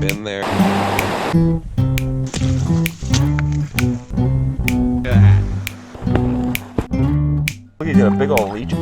in there. Look, you got a big old leech.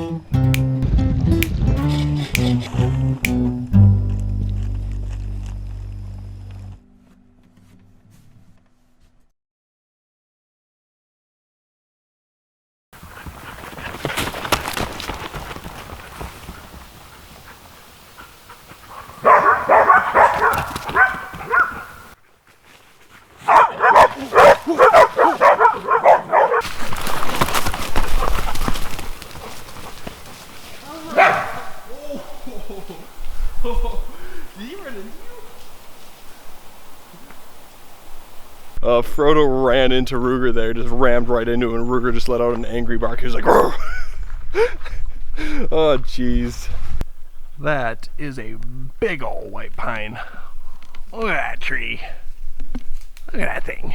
Frodo ran into Ruger there, just rammed right into him, and Ruger just let out an angry bark. He was like, "Roar!" Oh, jeez. That is a big old white pine. Look at that tree. Look at that thing.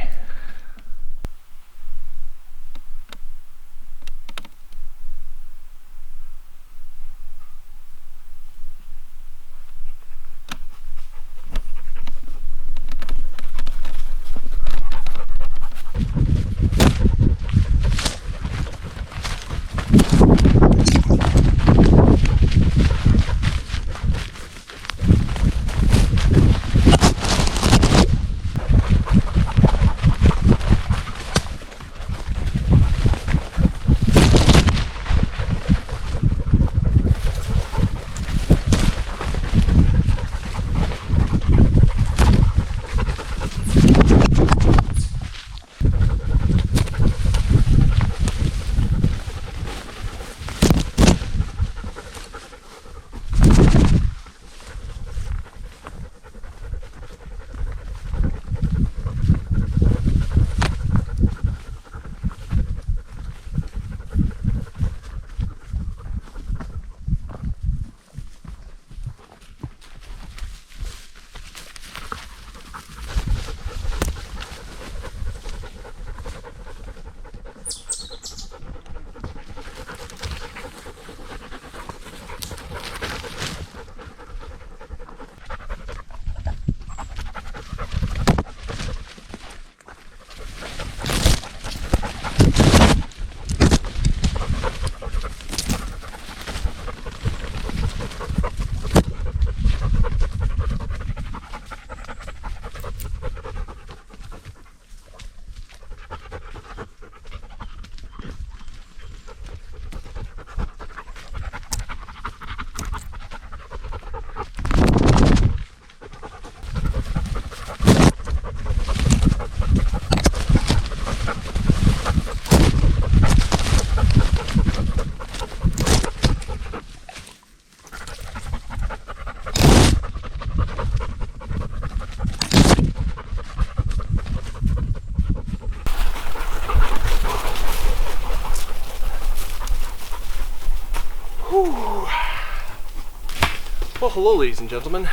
Well, hello ladies and gentlemen.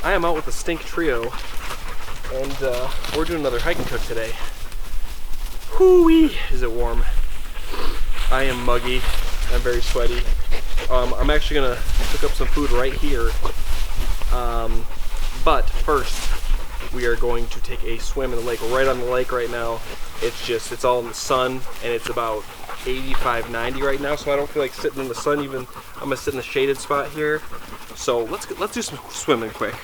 I am out with the Stink Trio, and we're doing another hiking cook today. Whoo-wee, is it warm. I am muggy, I'm very sweaty. I'm actually gonna cook up some food right here. But first, we are going to take a swim in the lake. We're right on the lake right now. It's all in the sun, and it's about 85, 90 right now, so I don't feel like sitting in the sun even. I'm gonna sit in the shaded spot here. So let's do some swimming quick.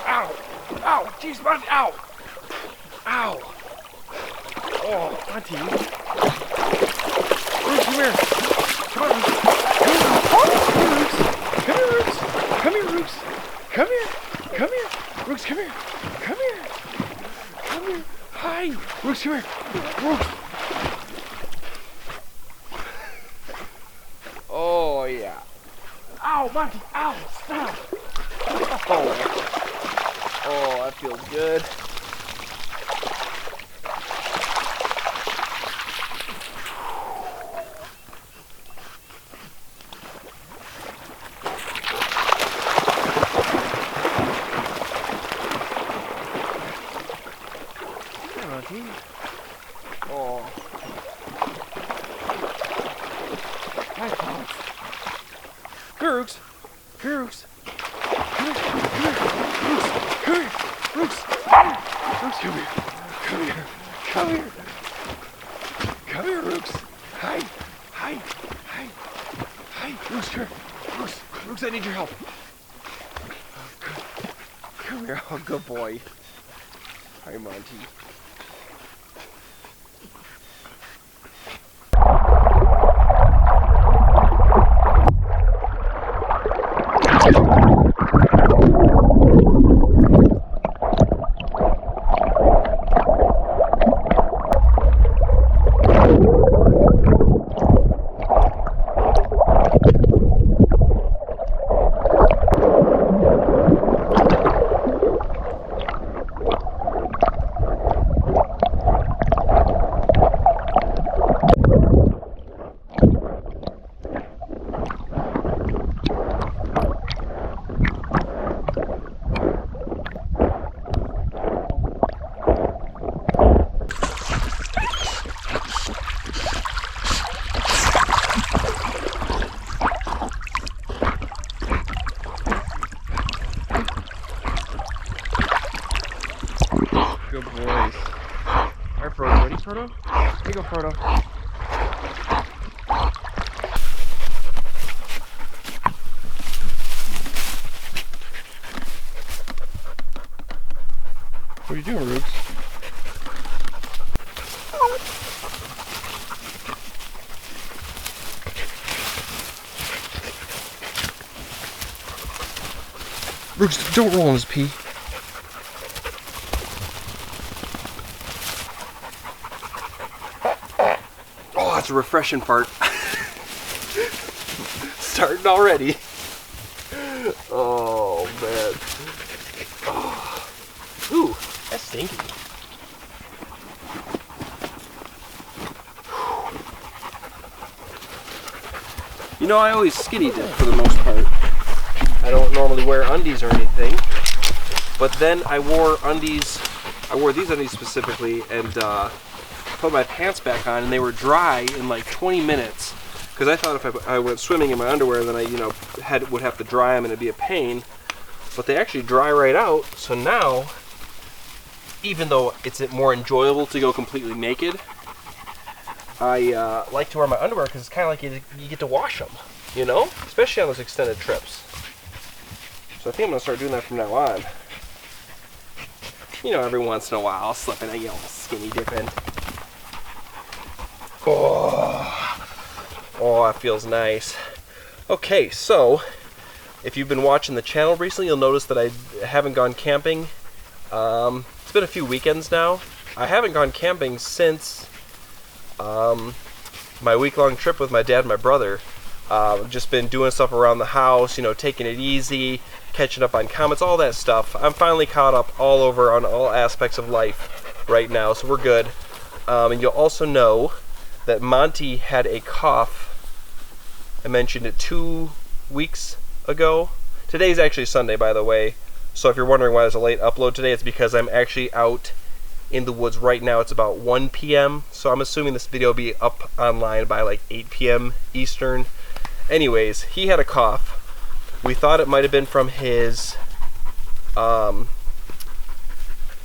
Ow! Ow! Jeez, man! Ow! Ow! Oh, Auntie. Roots, come here. Come on, Roots. Come here, Roots. Come here, Roots. Come here. Come here. Roots, come here. Come here. Come here. Hi. Roots, come here. Roots. Oh, yeah. Ow, Monty. Ow, stop. Oh, that feels good. Hi, Pops. Come here, Rooks. Come here, Rooks. Come here. Come here. Rooks. Rooks, come here. Come here. Come here. Come here, Rooks. Hi. Hi. Hi. Hi. Rooks, come here. Rooks. Rooks, I need your help. Come here. Oh, good boy. Hi, Monty. Good boys. Alright, Frodo. Ready, Frodo? Here you go, Frodo. What are you doing, Rooks? Rooks, don't roll in his pee. Oh, it's a refreshing part. Starting already. Oh, man. Oh. Ooh, that's stinky. You know, I always skinny dip for the most part. I don't normally wear undies or anything, but then I wore undies. I wore these undies specifically, and put my pants back on, and they were dry in like 20 minutes. Because I thought if I went swimming in my underwear, then I, would have to dry them, and it'd be a pain. But they actually dry right out. So now, even though it's more enjoyable to go completely naked, I like to wear my underwear because it's kind of like you get to wash them, especially on those extended trips. So I think I'm going to start doing that from now on. Every once in a while, I'll slip in a skinny dip in. Oh, that feels nice. Okay, so if you've been watching the channel recently, you'll notice that I haven't gone camping. It's been a few weekends now. I haven't gone camping since my week-long trip with my dad and my brother. Just been doing stuff around the house, taking it easy, catching up on comments, all that stuff. I'm finally caught up all over on all aspects of life right now, so we're good. And you'll also know that Monty had a cough. I mentioned it 2 weeks ago. Today's actually Sunday, by the way, so if you're wondering why there's a late upload today, it's because I'm actually out in the woods right now. It's about 1 p.m., so I'm assuming this video will be up online by like 8 p.m. Eastern. Anyways, he had a cough. We thought it might have been from his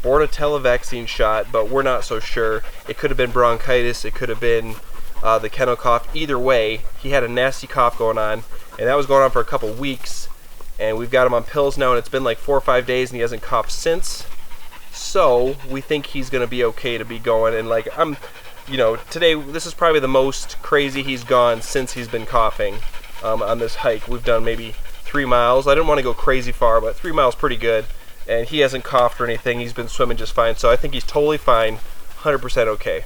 Bordetella vaccine shot, but we're not so sure. It could have been bronchitis, it could have been the kennel cough. Either way, he had a nasty cough going on, and that was going on for a couple weeks, and we've got him on pills now, and it's been like 4 or 5 days, and he hasn't coughed since. So we think he's gonna be okay to be going, and like today this is probably the most crazy he's gone since he's been coughing on this hike. We've done maybe 3 miles. I didn't want to go crazy far, but 3 miles pretty good. And he hasn't coughed or anything. He's been swimming just fine. So I think he's totally fine, 100% okay.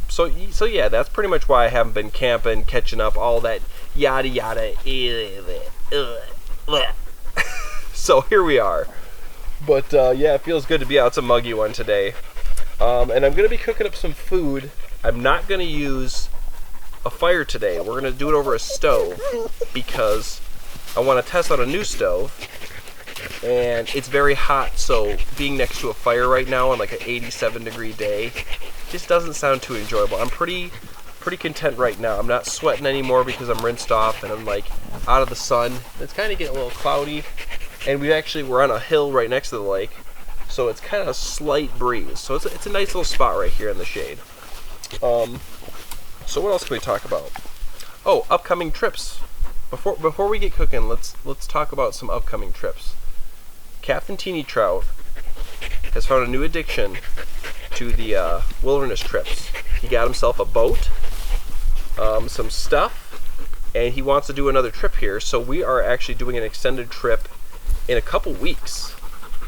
So yeah, that's pretty much why I haven't been camping, catching up, all that yada yada. So here we are. But yeah, it feels good to be out. It's a muggy one today. And I'm going to be cooking up some food. I'm not going to use a fire today. We're going to do it over a stove because I want to test out a new stove. And it's very hot, so being next to a fire right now on like an 87-degree day just doesn't sound too enjoyable. I'm pretty pretty content right now. I'm not sweating anymore because I'm rinsed off and I'm like out of the sun. It's kind of getting a little cloudy, and we're on a hill right next to the lake, so it's kind of a slight breeze. So it's a nice little spot right here in the shade. So what else can we talk about? Oh, upcoming trips. Before we get cooking, let's talk about some upcoming trips. Captain Teeny Trout has found a new addiction to the wilderness trips. He got himself a boat, some stuff, and he wants to do another trip here. So we are actually doing an extended trip in a couple weeks.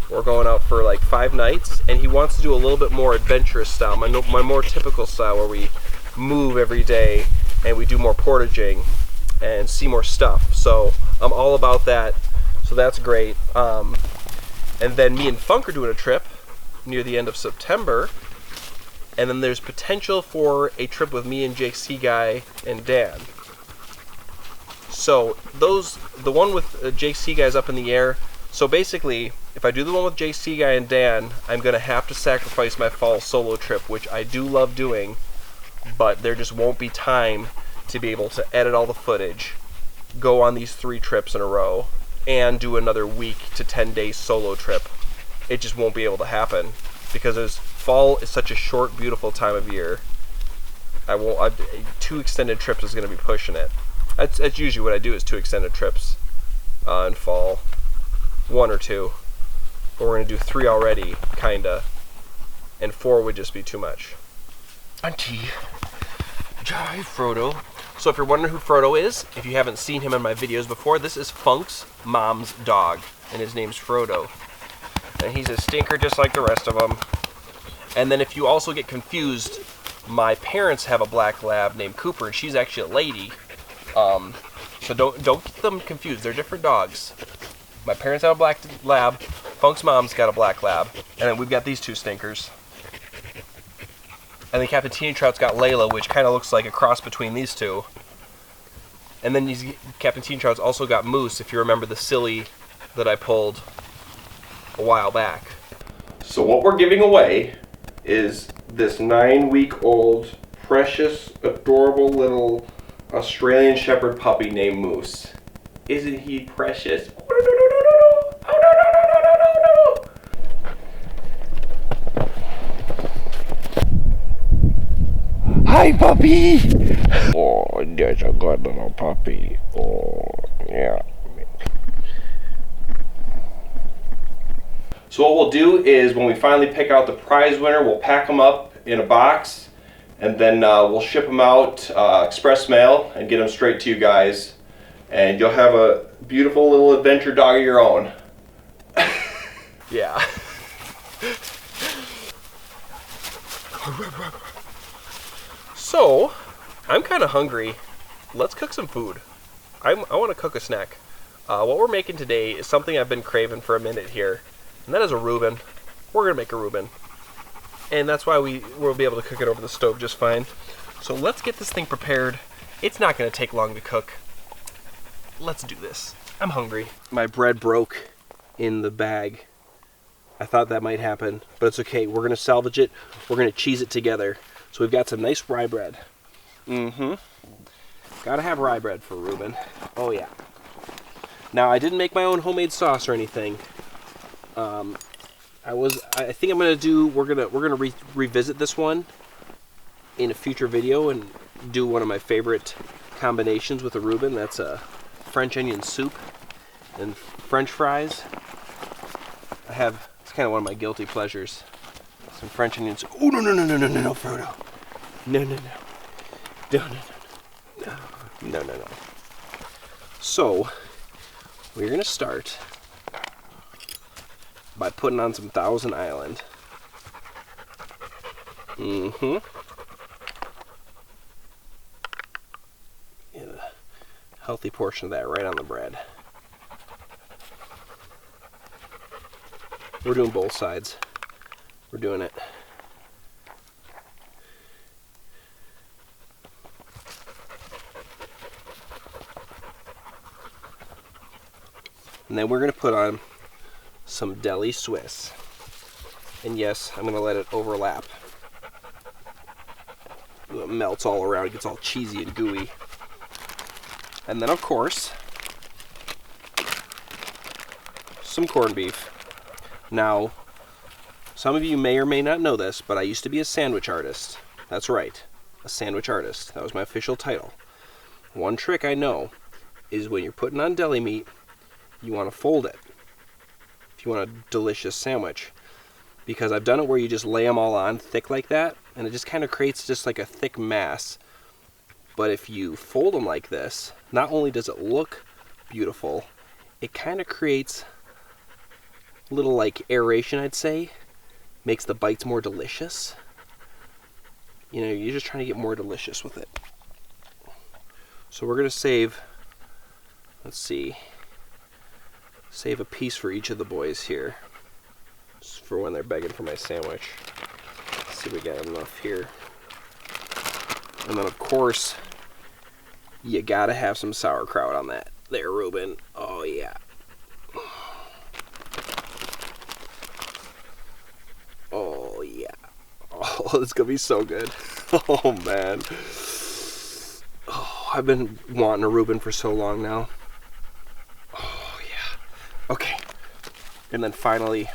We're going out for like 5 nights, and he wants to do a little bit more adventurous style, my more typical style, where we move every day and we do more portaging and see more stuff. So I'm all about that, so that's great. And then me and Funk are doing a trip near the end of September, and then there's potential for a trip with me and Jake Seaguy and Dan. So the one with Jake Seaguy's up in the air. So basically, if I do the one with Jake Seaguy and Dan, I'm gonna have to sacrifice my fall solo trip, which I do love doing, but there just won't be time to be able to edit all the footage, go on these 3 trips in a row, and do another week to 10-day solo trip. It just won't be able to happen because fall is such a short, beautiful time of year. 2 extended trips is going to be pushing it. That's usually what I do, is 2 extended trips in fall, 1 or 2. But we're going to do 3 already, kinda, and 4 would just be too much. Auntie, Jai Frodo. So if you're wondering who Frodo is, if you haven't seen him in my videos before, this is Funk's mom's dog, and his name's Frodo. And he's a stinker just like the rest of them. And then if you also get confused, my parents have a black lab named Cooper, and she's actually a lady. So don't get them confused. They're different dogs. My parents have a black lab. Funk's mom's got a black lab. And then we've got these 2 stinkers. And then Captain Teeny Trout's got Layla, which kind of looks like a cross between these 2. And then Captain Teeny Trout's also got Moose, if you remember the silly that I pulled a while back. So what we're giving away is this 9-week-old, precious, adorable little Australian Shepherd puppy named Moose. Isn't he precious? Oh, no, no, no, no, no. Oh, no, no, no, no, no, no, no. Hi, puppy! Oh, there's a good little puppy. Oh, yeah. So what we'll do is, when we finally pick out the prize winner, we'll pack them up in a box, and then we'll ship them out express mail and get them straight to you guys. And you'll have a beautiful little adventure dog of your own. Yeah. So, I'm kind of hungry. Let's cook some food. I want to cook a snack. What we're making today is something I've been craving for a minute here, and that is a Reuben. We're going to make a Reuben. And that's why we'll be able to cook it over the stove just fine. So let's get this thing prepared. It's not going to take long to cook. Let's do this. I'm hungry. My bread broke in the bag. I thought that might happen, but it's okay. We're going to salvage it. We're going to cheese it together. So we've got some nice rye bread. Gotta have rye bread for Reuben. Oh yeah. Now I didn't make my own homemade sauce or anything. I think I'm gonna do. We're gonna revisit this one in a future video and do one of my favorite combinations with a Reuben. That's a French onion soup and French fries. It's kind of one of my guilty pleasures. Some French onion soup. Oh no, Frodo. No. So we're gonna start by putting on some Thousand Island. Get a healthy portion of that right on the bread. We're doing both sides. We're doing it. And then we're going to put on some deli Swiss. And yes, I'm going to let it overlap. Ugh. it melts all around, it gets all cheesy and gooey. And then, of course, some corned beef. Now, some of you may or may not know this, but I used to be a sandwich artist. That's right, a sandwich artist. That was my official title. One trick I know is when you're putting on deli meat, you want to fold it if you want a delicious sandwich. Because I've done it where you just lay them all on thick like that, and it just kind of creates just like a thick mass. But if you fold them like this, not only does it look beautiful, it kind of creates a little like aeration, I'd say. Makes the bites more delicious. You know, you're just trying to get more delicious with it. So we're going to save, let's see, save a piece for each of the boys here. Just for when they're begging for my sandwich. Let's see if we got enough here. And then of course, you gotta have some sauerkraut on that. There, Ruben. Oh yeah. Oh yeah. Oh, it's gonna be so good. Oh man. Oh, I've been wanting a Reuben for so long now. Oh yeah. Okay. And then finally,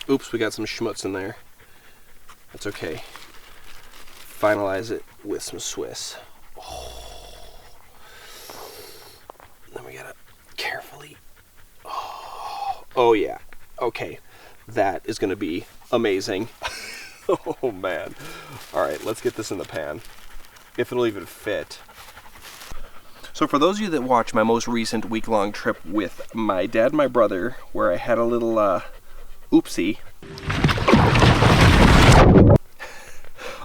oops, we got some schmutz in there. That's okay. Finalize it with some Swiss. Oh. Then we gotta carefully. Oh yeah. Okay. That is gonna be amazing. Oh man. Alright, let's get this in the pan. If it'll even fit. So for those of you that watch my most recent week-long trip with my dad and my brother, where I had a little oopsie.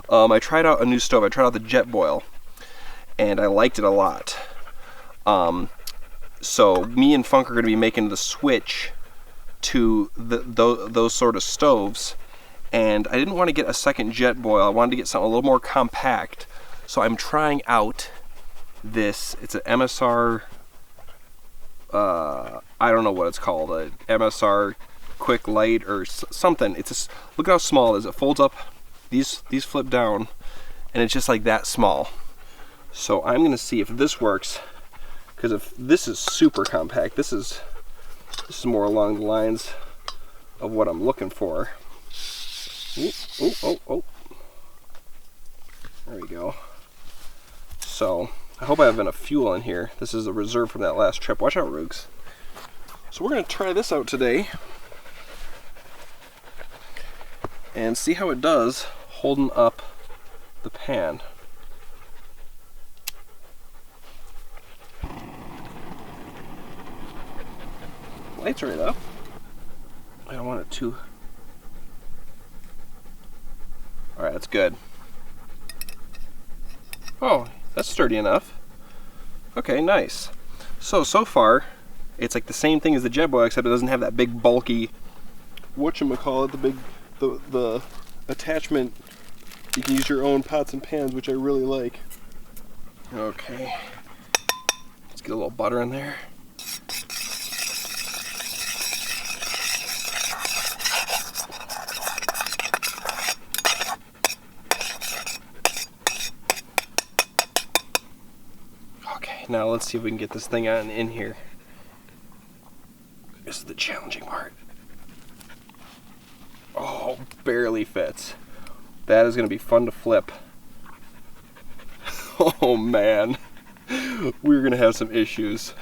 I tried out a new stove. I tried out the Jetboil, and I liked it a lot. So me and Funk are going to be making the switch to those sort of stoves, and I didn't want to get a second Jetboil. I wanted to get something a little more compact. So I'm trying out this. It's an Msr. I don't know what it's called. A Msr Quick Light or something. It's just, look how small it is. It folds up. These flip down, and it's just like that small. So I'm gonna see if this works, because if this is super compact, this is more along the lines of what I'm looking for. Oh. There we go. So I hope I have enough fuel in here. This is a reserve from that last trip. Watch out, Roogs. So we're gonna try this out today and see how it does holding up the pan. Light's right up. I don't want it too. Alright, that's good. Oh, that's sturdy enough. Okay, nice. So far, it's like the same thing as the Jetboil, except it doesn't have that big bulky, whatchamacallit, the attachment. You can use your own pots and pans, which I really like. Okay, let's get a little butter in there. Okay, now let's see if we can get this thing on in here. This is the challenging part. Oh, barely fits. That is going to be fun to flip. Oh man, we're going to have some issues.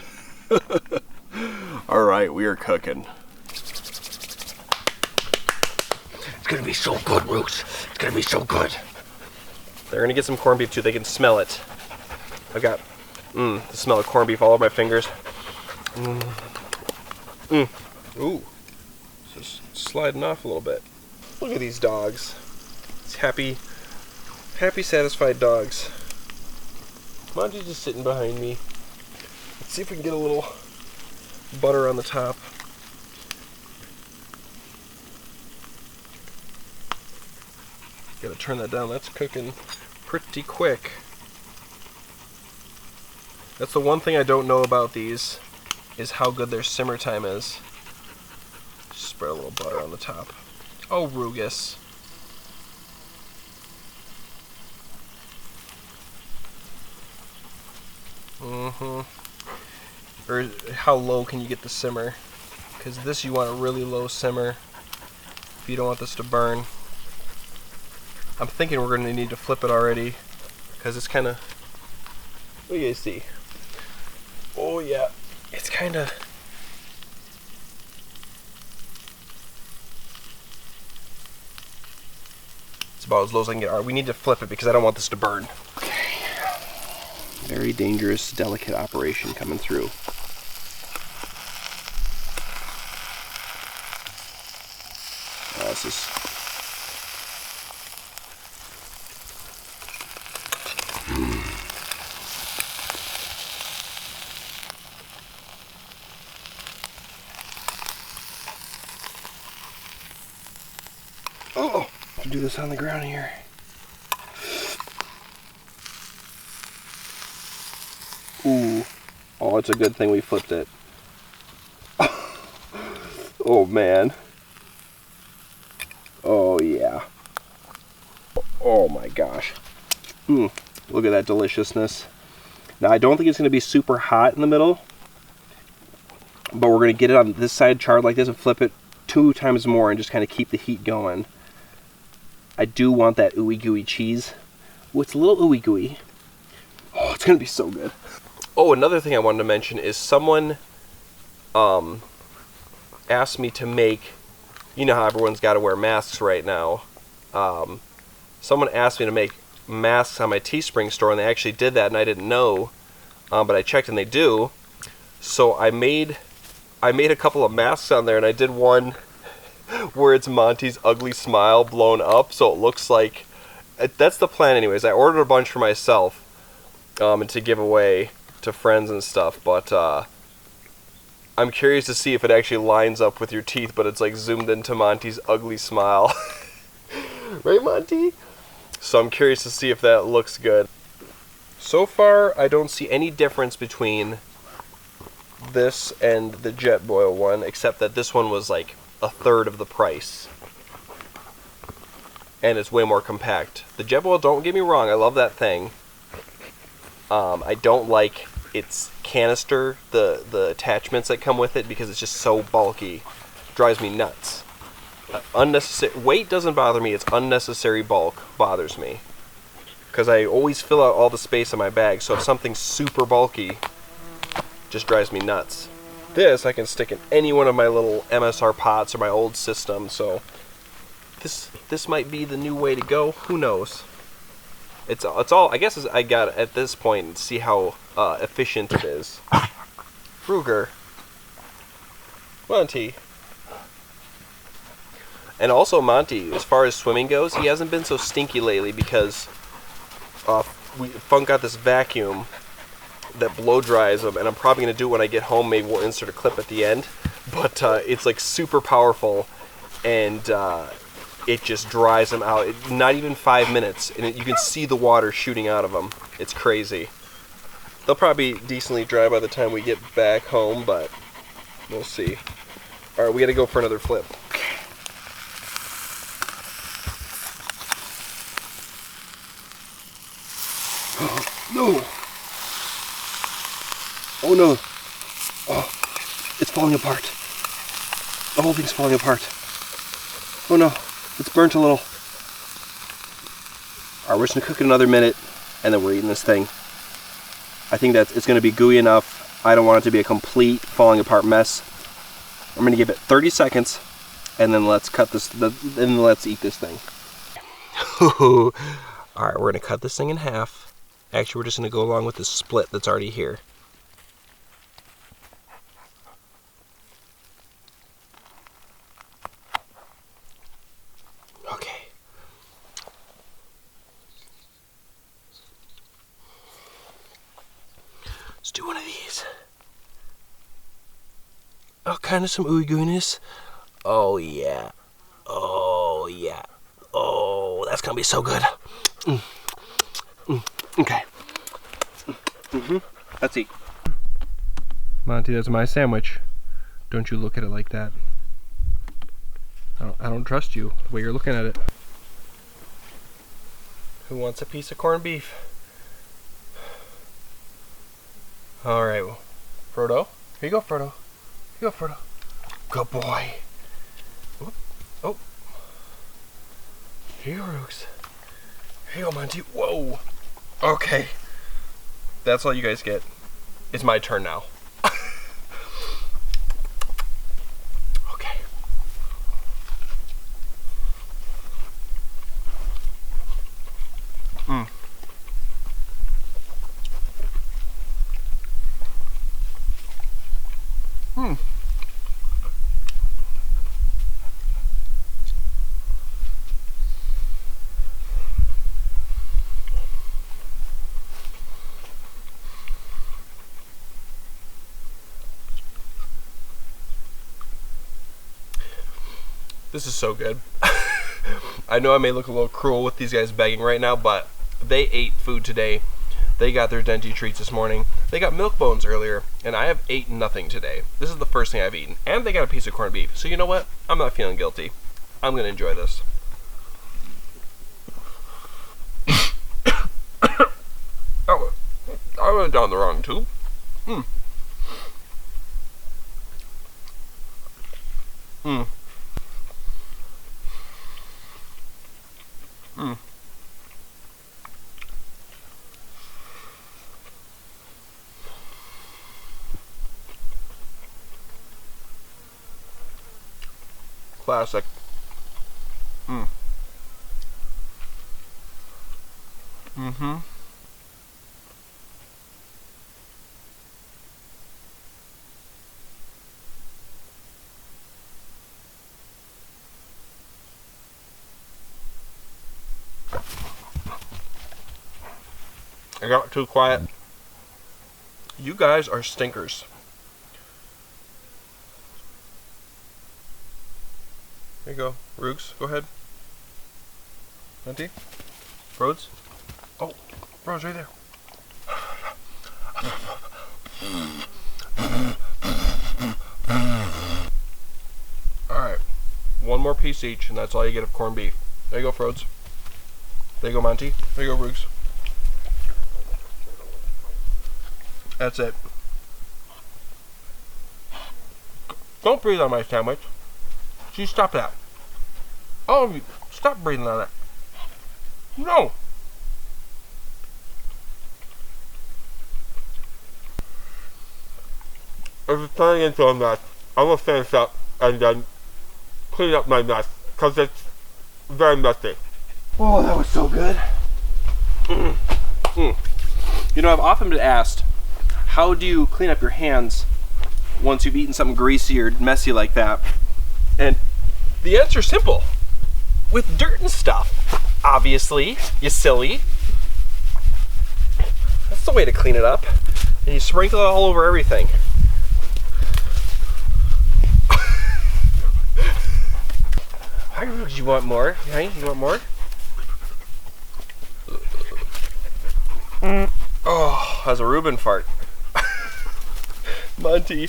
Alright, we are cooking. It's going to be so good, Rooks. It's going to be so good. They're going to get some corned beef too. They can smell it. I've got the smell of corned beef all over my fingers. Ooh, it's just sliding off a little bit. Look at these dogs. These happy, satisfied dogs. Monty's just sitting behind me. Let's see if we can get a little butter on the top. Gotta turn that down. That's cooking pretty quick. That's the one thing I don't know about these, is how good their simmer time is. Spread a little butter on the top. Oh, Rugus. Or how low can you get the simmer? Because this you want a really low simmer if you don't want this to burn. I'm thinking we're going to need to flip it already because it's kind of... What do you guys see? Oh yeah, it's kind of... It's about as low as I can get. All right, we need to flip it because I don't want this to burn. Okay. Very dangerous, delicate operation coming through. This is... Oh, I can do this on the ground here. Ooh. Oh, it's a good thing we flipped it. Oh man. Oh yeah. Oh my gosh. Look at that deliciousness. Now I don't think it's going to be super hot in the middle, but we're going to get it on this side charred like this and flip it 2 times more and just kind of keep the heat going. I do want that ooey gooey cheese. Oh, it's a little ooey gooey. Oh, it's going to be so good. Oh, another thing I wanted to mention is someone asked me to make, you know how everyone's got to wear masks right now. Someone asked me to make masks on my Teespring store, and they actually did that, and I didn't know, but I checked and they do. So I made a couple of masks on there, and I did one where it's Monty's ugly smile blown up, so it looks like... That's the plan anyways. I ordered a bunch for myself and to give away to friends and stuff, but I'm curious to see if it actually lines up with your teeth, but it's like zoomed into Monty's ugly smile. Right, Monty? So I'm curious to see if that looks good. So far, I don't see any difference between this and the Jetboil one, except that this one was like 1/3 of the price. And it's way more compact. The Jetboil, don't get me wrong, I love that thing. I don't like its canister, the attachments that come with it, because it's just so bulky. Drives me nuts. Unnecessary weight doesn't bother me, it's unnecessary bulk bothers me. Because I always fill out all the space in my bag, so if something's super bulky, just drives me nuts. This I can stick in any one of my little MSR pots or my old system, so this might be the new way to go. Who knows? It's all, I guess I got at this point to see how efficient it is. Ruger. Monty. And also Monty, as far as swimming goes, he hasn't been so stinky lately because Funk got this vacuum that blow dries them, and I'm probably going to do it when I get home. Maybe we'll insert a clip at the end. But it's like super powerful, and it just dries them out. Not even 5 minutes, and you can see the water shooting out of them. It's crazy. They'll probably be decently dry by the time we get back home, but we'll see. Alright, we got to go for another flip. No! Oh no! Oh, it's falling apart. The whole thing's falling apart. Oh no, it's burnt a little. Alright, we're just gonna cook it another minute, and then we're eating this thing. I think that it's gonna be gooey enough. I don't want it to be a complete falling apart mess. I'm gonna give it 30 seconds, and then let's cut this. Then let's eat this thing. Alright, we're gonna cut this thing in half. Actually, we're just gonna go along with the split that's already here. Okay. Let's do one of these. Oh, kind of some ooey gooiness. Oh yeah. Oh yeah. Oh, that's gonna be so good. Okay. Let's eat. Monty, that's my sandwich. Don't you look at it like that. I don't trust you the way you're looking at it. Who wants a piece of corned beef? All right, Frodo. Here you go, Frodo. Here you go, Frodo. Good boy. Oop. Oh. Here you go, Rooks. Here you go, Monty. Whoa. Okay. That's all you guys get. It's my turn now. Okay. This is so good. I know I may look a little cruel with these guys begging right now, but they ate food today. They got their dainty treats this morning. They got milk bones earlier, and I have eaten nothing today. This is the first thing I've eaten. And they got a piece of corned beef. So you know what? I'm not feeling guilty. I'm gonna enjoy this. I went down the wrong tube. Classic. I got too quiet. You guys are stinkers. There you go. Rooks, go ahead. Auntie? Rhodes? Oh, Rhodes right there. Alright. One more piece each, and that's all you get of corned beef. There you go, Rhodes. There you go, Monty. There you go, Rooks. That's it. Don't breathe on my sandwich. See, stop that. All of you, stop breathing on that. No. If it's turning into a mess, I'm gonna finish up and then clean up my mess because it's very messy. Oh, that was so good. You know, I've often been asked, how do you clean up your hands once you've eaten something greasy or messy like that? And the answer's simple. With dirt and stuff. Obviously, you silly. That's the way to clean it up. And you sprinkle it all over everything. You want more? Hey, you want more? Oh, that's a Reuben fart. Monty,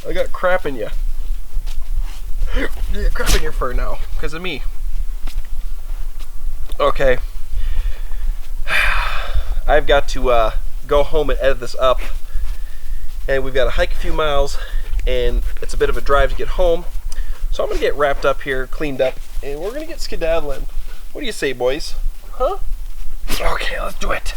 I got crap in you. You got crap in your fur now, because of me. Okay. I've got to go home and edit this up. And we've got to hike a few miles, and it's a bit of a drive to get home. So I'm going to get wrapped up here, cleaned up, and we're going to get skedaddling. What do you say, boys? Huh? Okay, let's do it.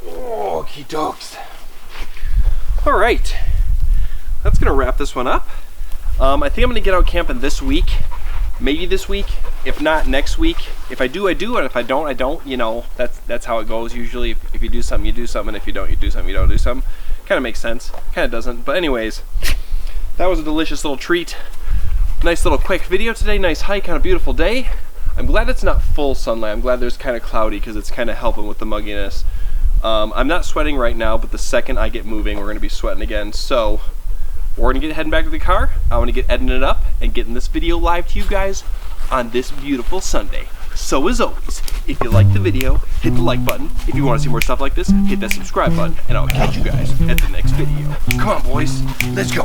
Okie dokes. Alright, that's gonna wrap this one up. I think I'm gonna get out camping this week, maybe this week, if not next week. If I do, I do, and if I don't, I don't. You know, that's how it goes usually. If you do something, you do something, and if you don't, you do something, you don't do something. Kind of makes sense, kind of doesn't, but anyways, that was a delicious little treat. Nice little quick video today, nice hike on a beautiful day. I'm glad it's not full sunlight. I'm glad there's kind of cloudy because it's kind of helping with the mugginess. I'm not sweating right now, but the second I get moving, we're going to be sweating again. So we're going to get heading back to the car. I'm going to get editing it up and getting this video live to you guys on this beautiful Sunday. So as always, if you like the video, hit the like button. If you want to see more stuff like this, hit that subscribe button, and I'll catch you guys at the next video. Come on, boys, let's go.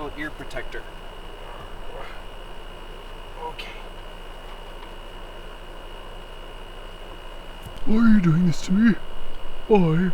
little ear protector. Okay. Why are you doing this to me? Why?